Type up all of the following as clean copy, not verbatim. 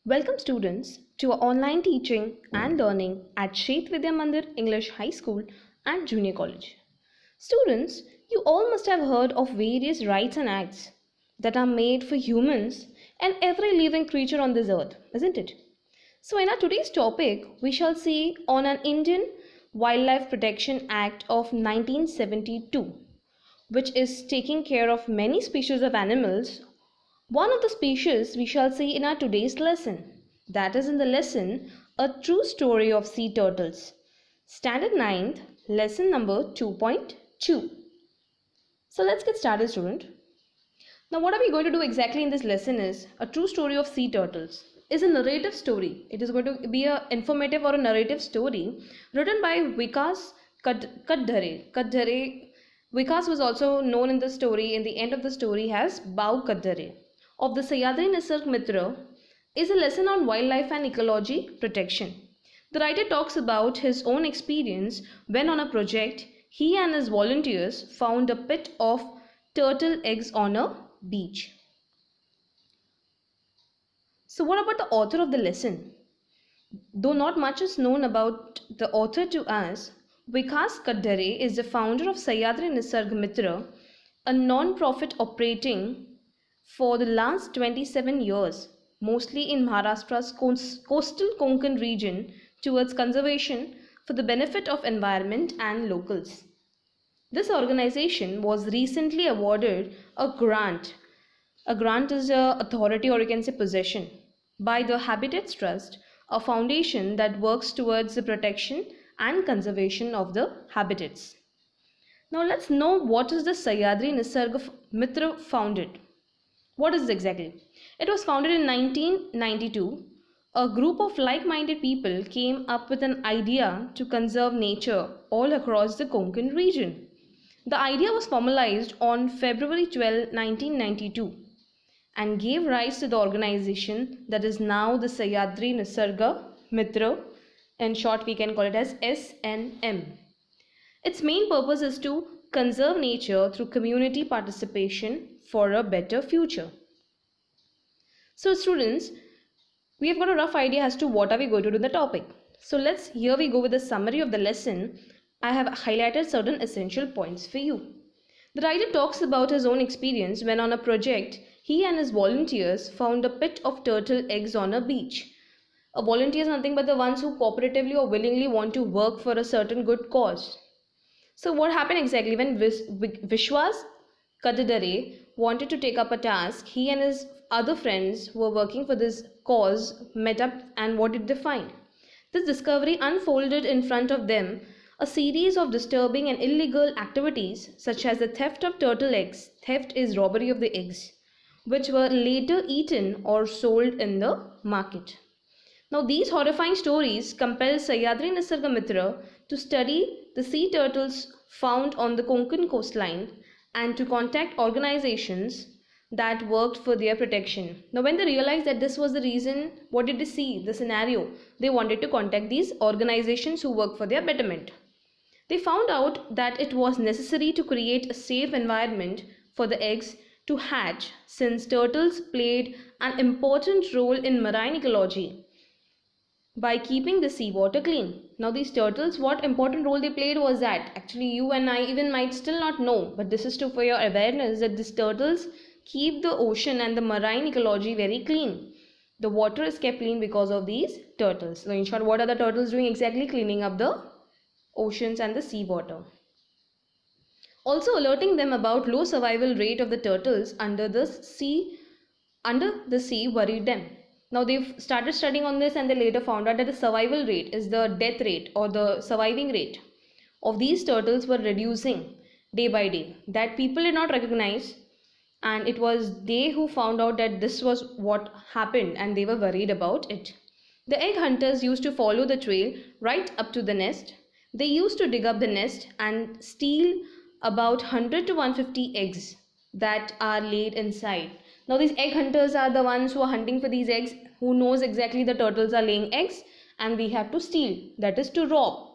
Welcome students to our online teaching and learning at Shet Vidya Mandir English High School and Junior College. Students, you all must have heard of various rites and acts that are made for humans and every living creature on this earth, isn't it? So in our today's topic, we shall see on an Indian Wildlife Protection Act of 1972, which is taking care of many species of animals. One of the species we shall see in our today's lesson. That is in the lesson A True Story of Sea Turtles. Standard 9th, lesson number 2.2. So let's get started, student. Now what are we going to do exactly in this lesson is A True Story of Sea Turtles is a narrative story. It is going to be a informative or a narrative story written by Vikas Kadhare. Vikas was also known in the story, in the end of the story, as Bau Kadhare of the Sahyadri Nisarg Mitra, is a lesson on wildlife and ecology protection. The writer talks about his own experience when on a project he and his volunteers found a pit of turtle eggs on a beach. So what about the author of the lesson? Though not much is known about the author to us, Vikas Kadhare is the founder of Sahyadri Nisarg Mitra, a non-profit operating for the last 27 years, mostly in Maharashtra's coastal Konkan region, towards conservation for the benefit of environment and locals. This organization was recently awarded a grant. A grant is a authority, or you can say possession, by the Habitats Trust, a foundation that works towards the protection and conservation of the habitats. Now let's know what is the Sahyadri Nisarg Mitra founded. What is it exactly? It was founded in 1992. A group of like-minded people came up with an idea to conserve nature all across the Konkan region. The idea was formalized on February 12, 1992 and gave rise to the organization that is now the Sahyadri Nisarga Mitra. In short, we can call it as SNM. Its main purpose is to conserve nature through community participation for a better future. So students, we have got a rough idea as to what are we going to do in the topic. So here we go with the summary of the lesson. I have highlighted certain essential points for you. The writer talks about his own experience when on a project he and his volunteers found a pit of turtle eggs on a beach. A volunteer is nothing but the ones who cooperatively or willingly want to work for a certain good cause. So what happened exactly when Vishwas Kadadare wanted to take up a task? He and his other friends who were working for this cause met up, and what did they find? This discovery unfolded in front of them a series of disturbing and illegal activities such as the theft of turtle eggs. Theft is robbery of the eggs, which were later eaten or sold in the market. Now these horrifying stories compelled Sahyadri Nisarga Mitra to study the sea turtles found on the Konkan coastline and to contact organizations that worked for their protection. Now when they realized that this was the reason, what did they see? The scenario. They wanted to contact these organizations who work for their betterment. They found out that it was necessary to create a safe environment for the eggs to hatch, since turtles played an important role in marine ecology by keeping the seawater clean. Now these turtles, what important role they played was that, actually you and I even might still not know, but this is for your awareness, that these turtles keep the ocean and the marine ecology very clean. The water is kept clean because of these turtles. So in short, what are the turtles doing exactly? Cleaning up the oceans and the seawater. Also alerting them about low survival rate of the turtles under the sea worried them. Now they've started studying on this, and they later found out that the survival rate is the death rate or the surviving rate of these turtles were reducing day by day. That people did not recognize, and it was they who found out that this was what happened, and they were worried about it. The egg hunters used to follow the trail right up to the nest. They used to dig up the nest and steal about 100 to 150 eggs that are laid inside. Now these egg hunters are the ones who are hunting for these eggs, who knows exactly the turtles are laying eggs, and we have to steal, that is to rob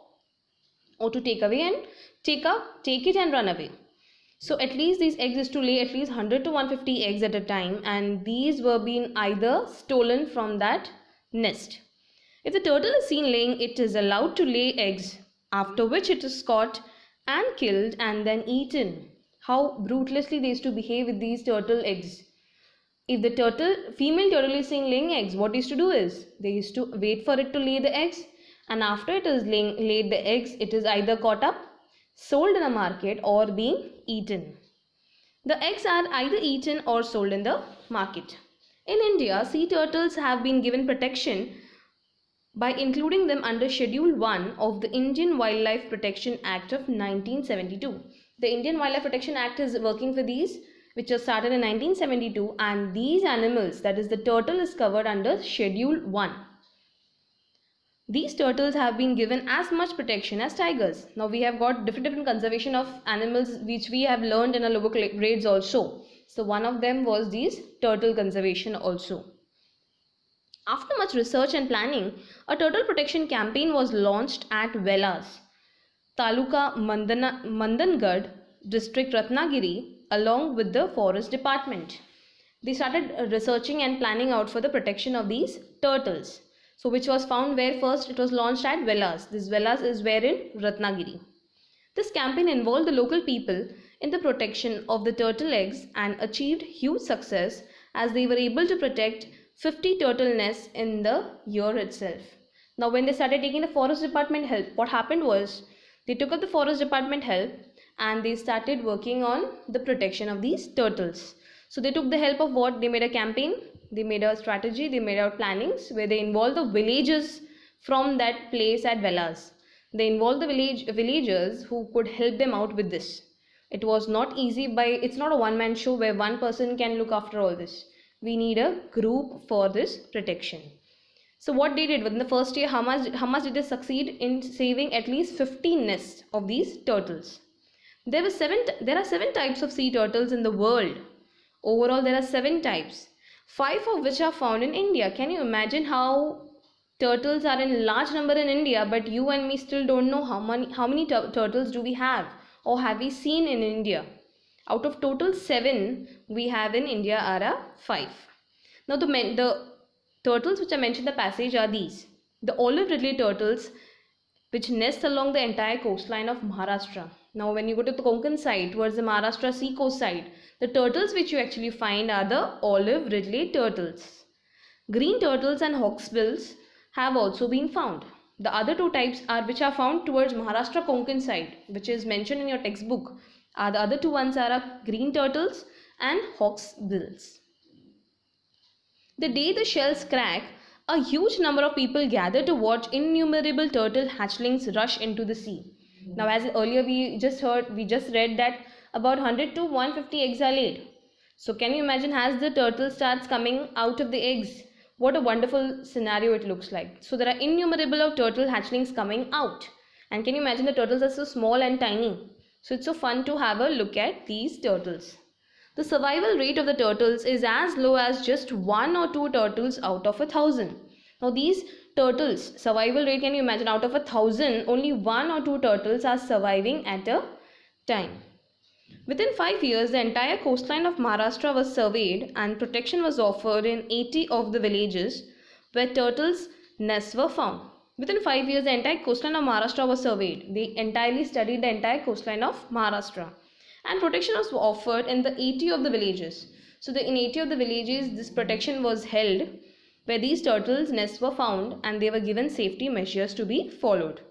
or to take away and take it and run away. So at least these eggs used to lay at least 100 to 150 eggs at a time, and these were being either stolen from that nest. If the turtle is seen laying, it is allowed to lay eggs, after which it is caught and killed and then eaten. How ruthlessly they used to behave with these turtle eggs. If the female turtle is seen laying eggs, what they used to do is they used to wait for it to lay the eggs, and after it is laid the eggs, it is either caught up, sold in a market, or being eaten. The eggs are either eaten or sold in the market. In India, sea turtles have been given protection by including them under Schedule 1 of the Indian Wildlife Protection Act of 1972. The Indian Wildlife Protection Act is working for these, which was started in 1972, and these animals, that is the turtle, is covered under Schedule 1. These turtles have been given as much protection as tigers. Now we have got different conservation of animals which we have learned in our lower grades also. So one of them was these turtle conservation also. After much research and planning, a turtle protection campaign was launched at Velas, Taluka Mandangad, district Ratnagiri, along with the forest department. They started researching and planning out for the protection of these turtles. So which was found where first? It was launched at Velas. This Velas is where in Ratnagiri. This campaign involved the local people in the protection of the turtle eggs and achieved huge success as they were able to protect 50 turtle nests in the year itself. Now when they started taking the forest department help, what happened was they took up the forest department help and they started working on the protection of these turtles. So they took the help of what? They made a campaign, they made a strategy, they made out plannings where they involved the villagers from that place at Velas. They involved the villagers who could help them out with this. It was not easy it's not a one-man show where one person can look after all this. We need a group for this protection. So what they did within the first year, how much did they succeed in saving? At least 15 nests of these turtles. There are 7 types of sea turtles in the world. Overall, there are 7 types, 5 of which are found in India. Can you imagine how turtles are in large number in India, but you and me still don't know how many turtles do we have or have we seen in India? Out of total 7 we have in India are 5. Now the turtles which I mentioned in the passage are these. The olive ridley turtles, which nest along the entire coastline of Maharashtra. Now when you go to the Konkan side, towards the Maharashtra sea coast side, the turtles which you actually find are the olive ridley turtles. Green turtles and hawksbills have also been found. The other 2 types which are found towards Maharashtra Konkan side, which is mentioned in your textbook. The other 2 ones are green turtles and hawksbills. The day the shells crack, a huge number of people gather to watch innumerable turtle hatchlings rush into the sea. Now as earlier we just read that about 100 to 150 eggs are laid. So can you imagine as the turtle starts coming out of the eggs, what a wonderful scenario it looks like. So there are innumerable of turtle hatchlings coming out. And can you imagine the turtles are so small and tiny. So it's so fun to have a look at these turtles. The survival rate of the turtles is as low as just 1 or 2 turtles out of 1,000. Now these turtles, survival rate, can you imagine, out of 1,000, only 1 or 2 turtles are surviving at a time. Within 5 years, the entire coastline of Maharashtra was surveyed and protection was offered in 80 of the villages where turtles' nests were found. Within 5 years, the entire coastline of Maharashtra was surveyed. They entirely studied the entire coastline of Maharashtra. And protection was offered in the 80 of the villages. So in 80 of the villages, this protection was held where these turtles' nests were found and they were given safety measures to be followed.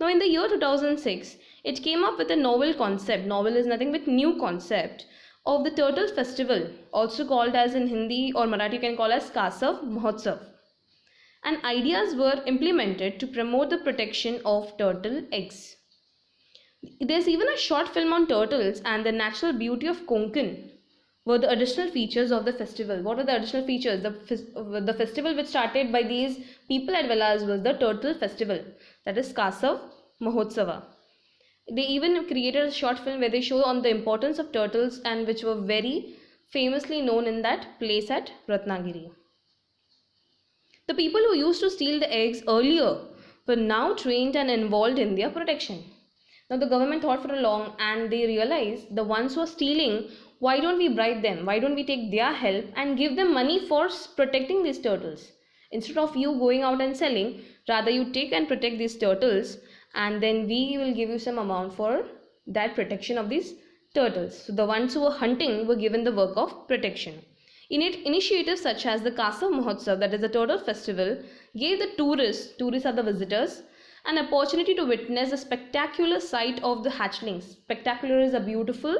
Now in the year 2006, it came up with a novel concept. Novel is nothing but new concept of the Turtle Festival, also called as in Hindi or Marathi you can call as Kasav Mahotsav. And ideas were implemented to promote the protection of turtle eggs. There's even a short film on turtles and the natural beauty of Konkan were the additional features of the festival. What were the additional features? The festival which started by these people at Velas was the Turtle Festival, that is Kasav Mahotsava. They even created a short film where they show on the importance of turtles and which were very famously known in that place at Ratnagiri. The people who used to steal the eggs earlier were now trained and involved in their protection. Now the government thought for a long and they realized the ones who are stealing, why don't we bribe them? Why don't we take their help and give them money for protecting these turtles? Instead of you going out and selling, rather you take and protect these turtles, and then we will give you some amount for that protection of these turtles. So the ones who were hunting were given the work of protection. Initiatives such as the Kasa Mahotsav, that is the turtle festival, gave the tourists are the visitors, an opportunity to witness a spectacular sight of the hatchlings. Spectacular is a beautiful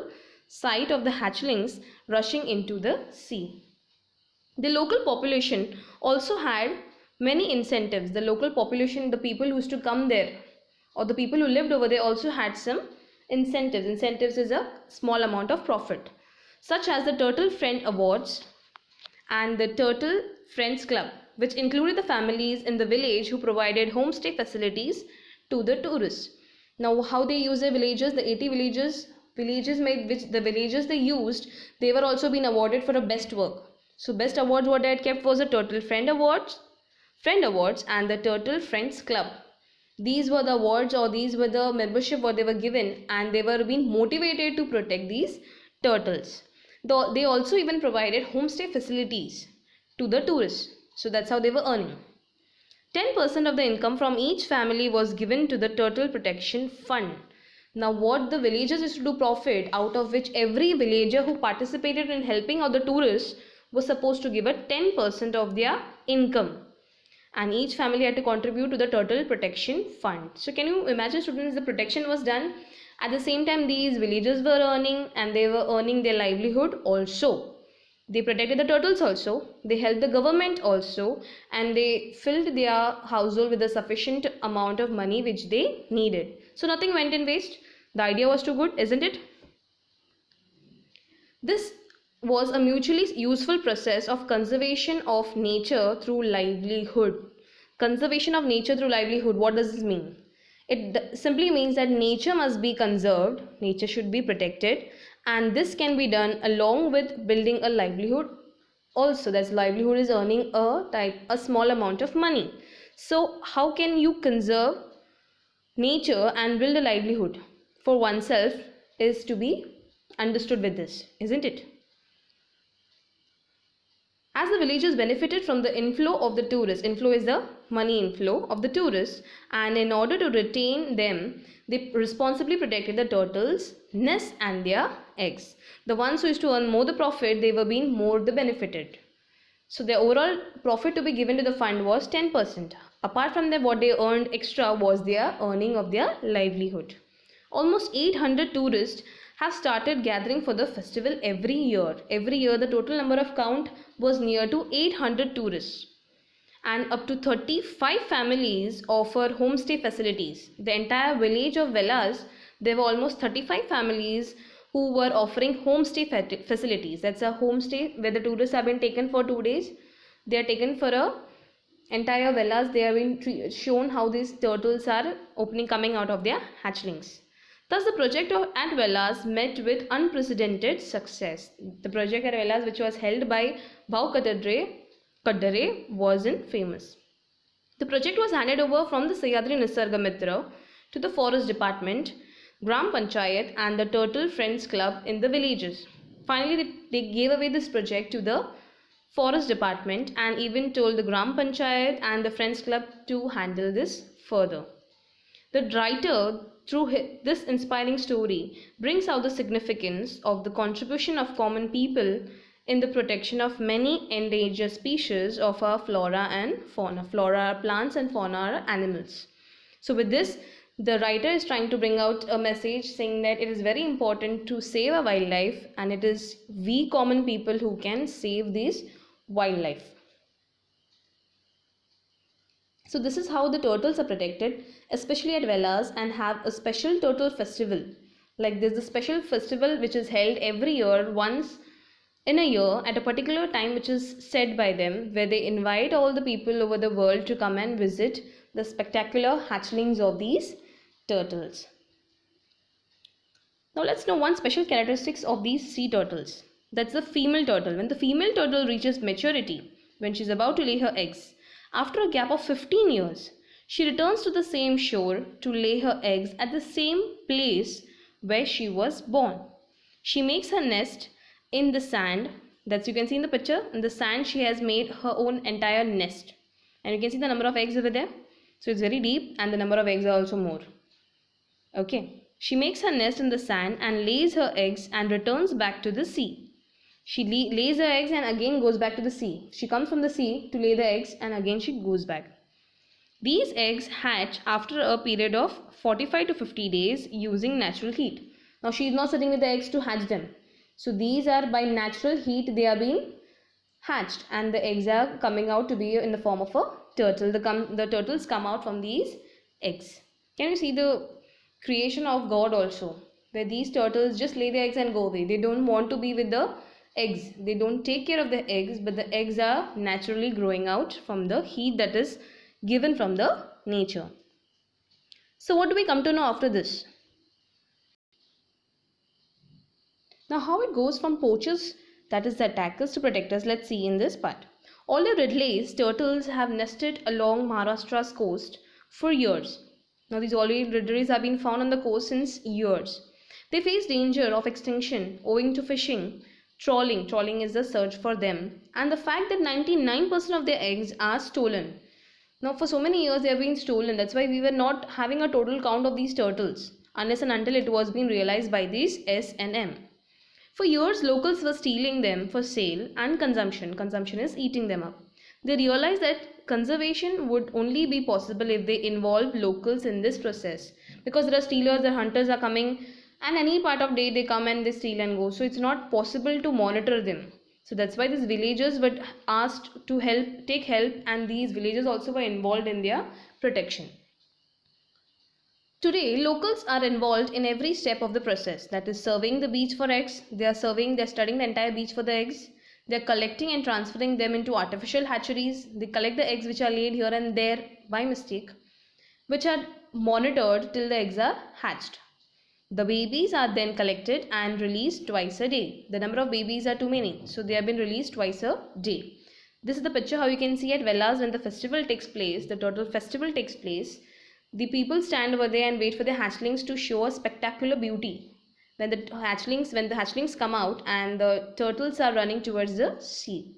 sight of the hatchlings rushing into the sea. The local population also had many incentives. The local population, the people who used to come there, or the people who lived over there, also had some incentives. Incentives is a small amount of profit, such as the Turtle Friend Awards and the Turtle Friends Club, which included the families in the village who provided homestay facilities to the tourists. Now, how they use their villages, the 80 villages made which the villages they used, they were also being awarded for a best work. So best awards what they had kept was the Turtle Friend Awards and the Turtle Friends Club. These were the awards, or these were the membership what they were given, and they were being motivated to protect these turtles. They also even provided homestay facilities to the tourists. So that's how they were earning. 10% of the income from each family was given to the Turtle Protection Fund. Now what the villagers used to do profit, out of which every villager who participated in helping out the tourists was supposed to give a 10% of their income. And each family had to contribute to the Turtle Protection Fund. So can you imagine, students, the protection was done. At the same time, these villagers were earning, and they were earning their livelihood also. They protected the turtles also, they helped the government also, and they filled their household with a sufficient amount of money which they needed. So nothing went in waste. The idea was too good, isn't it? This was a mutually useful process of conservation of nature through livelihood. Conservation of nature through livelihood, what does this mean? It simply means that nature must be conserved, nature should be protected, and this can be done along with building a livelihood also. That's livelihood is earning a small amount of money. So how can you conserve nature and build a livelihood for oneself is to be understood with this, isn't it? As the villagers benefited from the inflow of the tourists, inflow is the money inflow of the tourists, and in order to retain them, they responsibly protected the turtles' nests and their eggs. The ones who used to earn more the profit, they were being more the benefited. So the overall profit to be given to the fund was 10%. Apart from that, what they earned extra was their earning of their livelihood. Almost 800 tourists have started gathering for the festival every year. Every year, the total number of count was near to 800 tourists. And up to 35 families offer homestay facilities. The entire village of Velas, there were almost 35 families who were offering homestay facilities. That's a homestay where the tourists have been taken for 2 days. They are taken for a entire Velas. They have been shown how these turtles are coming out of their hatchlings. Thus, the project at Velas met with unprecedented success. The project at Velas, which was held by Bhau Kaddare, wasn't famous. The project was handed over from the Sahyadri Nisarga Mitra to the Forest Department, Gram Panchayat, and the Turtle Friends Club in the villages. Finally, they gave away this project to the Forest Department and even told the Gram Panchayat and the Friends Club to handle this further. The writer, through this inspiring story, brings out the significance of the contribution of common people in the protection of many endangered species of our flora and fauna. Flora are plants and fauna are animals. So with this, the writer is trying to bring out a message saying that it is very important to save our wildlife, and it is we common people who can save this wildlife. So this is how the turtles are protected, especially at Velas, and have a special turtle festival. Like there's a special festival which is held every year, once in a year at a particular time, which is said by them, where they invite all the people over the world to come and visit the spectacular hatchlings of these turtles. Now let's know one special characteristics of these sea turtles. That's the female turtle. When the female turtle reaches maturity, when she's about to lay her eggs, after a gap of 15 years, She returns to the same shore to lay her eggs at the same place where she was born. She makes her nest in the sand. That's, you can see in the picture, in the sand she has made her own entire nest. And you can see the number of eggs over there. So it's very deep and the number of eggs are also more. Okay. She makes her nest in the sand and lays her eggs and returns back to the sea. She lays her eggs and again goes back to the sea. She comes from the sea to lay the eggs and again she goes back. These eggs hatch after a period of 45 to 50 days using natural heat. Now she is not sitting with the eggs to hatch them. So these are by natural heat they are being hatched and the eggs are coming out to be in the form of a turtle. The turtles come out from these eggs. Can you see the creation of God also? Where these turtles just lay the eggs and go away. They don't want to be with the eggs. They don't take care of the eggs, but the eggs are naturally growing out from the heat that is given from the nature. So what do we come to know after this? Now how it goes from poachers, that is the attackers, to protectors, let's see in this part. Olive ridleys turtles have nested along Maharashtra's coast for years. Now these olive ridleys have been found on the coast since years. They face danger of extinction owing to fishing, trawling is the search for them, and the fact that 99% of their eggs are stolen. Now for so many years they have been stolen. That's why we were not having a total count of these turtles unless and until it was being realized by these S&M. For years locals were stealing them for sale and consumption. Consumption is eating them up. They realized that conservation would only be possible if they involve locals in this process, because there are stealers, the hunters are coming, and any part of day they come and they steal and go. So it's not possible to monitor them. So that's why these villagers were asked to take help, and these villagers also were involved in their protection. Today, locals are involved in every step of the process. That is surveying the beach for eggs. They're studying the entire beach for the eggs. They're collecting and transferring them into artificial hatcheries. They collect the eggs which are laid here and there by mistake, which are monitored till the eggs are hatched. The babies are then collected and released twice a day. The number of babies are too many, so they have been released twice a day. This is the picture how you can see at Velas when the festival takes place, the turtle festival takes place. The people stand over there and wait for the hatchlings to show a spectacular beauty. When the hatchlings come out and the turtles are running towards the sea.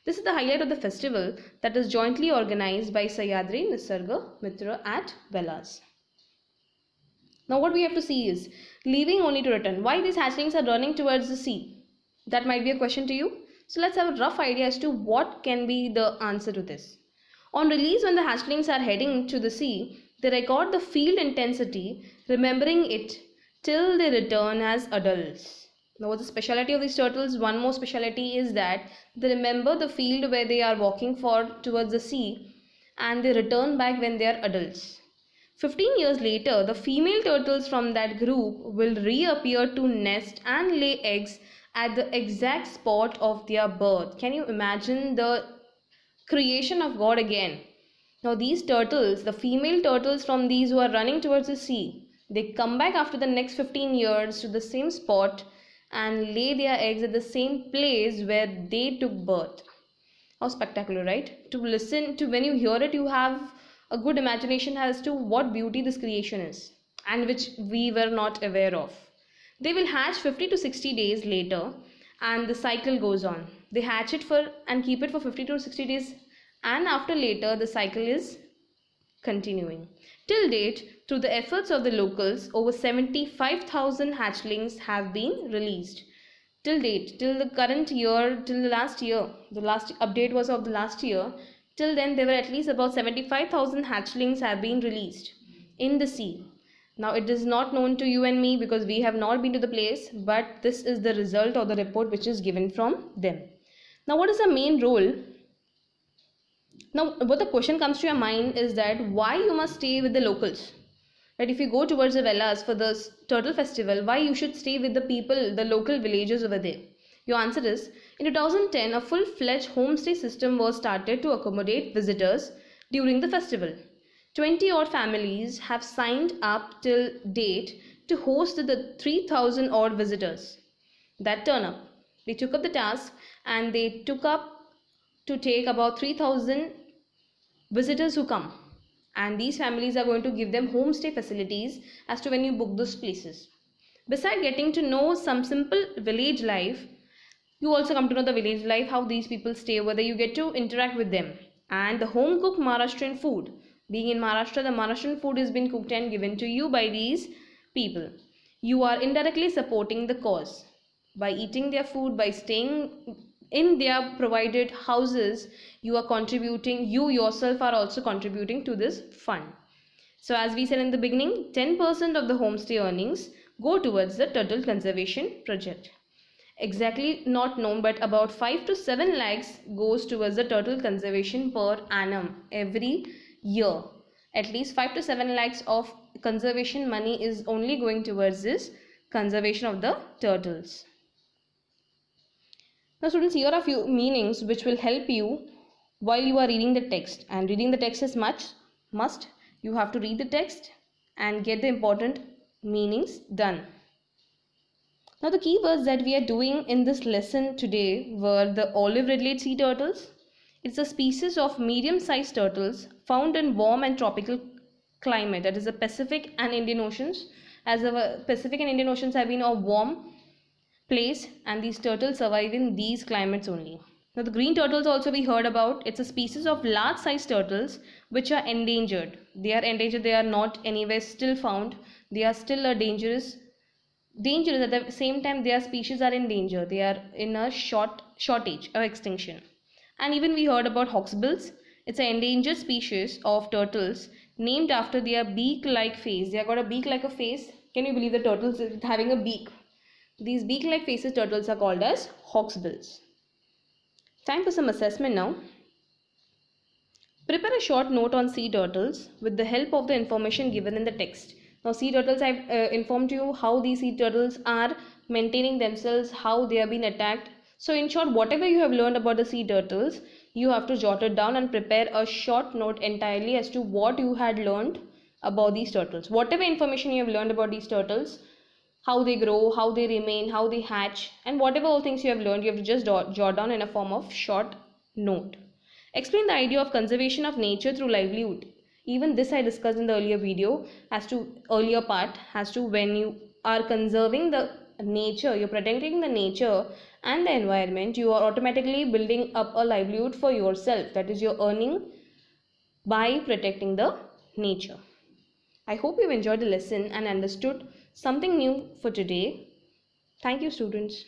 This is the highlight of the festival that is jointly organized by Sahyadri Nisarga Mitra at Velas. Now what we have to see is leaving only to return. Why these hatchlings are running towards the sea? That might be a question to you. So let's have a rough idea as to what can be the answer to this. On release, when the hatchlings are heading to the sea, they record the field intensity, remembering it till they return as adults. Now what's the speciality of these turtles? One more speciality is that they remember the field where they are walking towards the sea, and they return back when they are adults. 15 years later, the female turtles from that group will reappear to nest and lay eggs at the exact spot of their birth. Can you imagine the creation of God again? Now these turtles, the female turtles from these who are running towards the sea, they come back after the next 15 years to the same spot and lay their eggs at the same place where they took birth. How spectacular, right? To listen to, when you hear it, you have a good imagination as to what beauty this creation is, and which we were not aware of. They will hatch 50 to 60 days later, and the cycle goes on. They hatch it and keep it for 50 to 60 days, and after later the cycle is continuing. Till date, through the efforts of the locals, over 75,000 hatchlings have been released. Till date, till the current year, till the last year, the last update was of the last year. Till then, there were at least about 75,000 hatchlings have been released in the sea. Now, it is not known to you and me because we have not been to the place, but this is the result of the report which is given from them. Now, what is the main role? Now, what the question comes to your mind is that why you must stay with the locals? Right? If you go towards the Velas for the turtle festival, why you should stay with the people, the local villagers over there? Your answer is, in 2010, a full-fledged homestay system was started to accommodate visitors during the festival. 20-odd families have signed up till date to host the 3,000-odd visitors that turn up. They took up the task and they took up to take about 3,000 visitors who come. and these families are going to give them homestay facilities as to when you book those places. Besides getting to know some simple village life, you also come to know the village life, how these people stay, whether you get to interact with them, and the home cooked Maharashtrian food. Being in Maharashtra, the Maharashtrian food has been cooked and given to you by these people. You are indirectly supporting the cause by eating their food, by staying in their provided houses. You are contributing, you yourself are also contributing to this fund. So as we said in the beginning, 10% of the homestay earnings go towards the turtle conservation project. Exactly not known, but about 5 to 7 lakhs goes towards the turtle conservation per annum every year. At least 5 to 7 lakhs of conservation money is only going towards this conservation of the turtles. Now students, here are a few meanings which will help you while you are reading the text, and reading the text is must. You have to read the text and get the important meanings done. Now the key words that we are doing in this lesson today were the olive redlet sea turtles. It's a species of medium-sized turtles found in warm and tropical climate, that is the Pacific and Indian Oceans, as the Pacific and Indian Oceans have been a warm place and these turtles survive in these climates only. Now the green turtles also we heard about. It's a species of large sized turtles which are endangered. They are endangered, they are not anywhere still found. They are still a dangerous at the same time their species are in danger. They are in a shortage or extinction. And even we heard about hawksbills. It's an endangered species of turtles named after their beak like face. They have got a beak like a face. Can you believe the turtles having a beak? These beak like faces turtles are called as hawksbills. Time for some assessment now. Prepare a short note on sea turtles with the help of the information given in the text. Now sea turtles, I've informed you how these sea turtles are maintaining themselves, how they have been attacked. So in short, whatever you have learned about the sea turtles, you have to jot it down and prepare a short note entirely as to what you had learned about these turtles. Whatever information you have learned about these turtles, how they grow, how they remain, how they hatch, and whatever all things you have learned, you have to just jot down in a form of short note. Explain the idea of conservation of nature through livelihood. Even this I discussed in the earlier video earlier part as to when you are conserving the nature, you're protecting the nature and the environment, you are automatically building up a livelihood for yourself. That is, you're earning by protecting the nature. I hope you've enjoyed the lesson and understood something new for today. Thank you, students.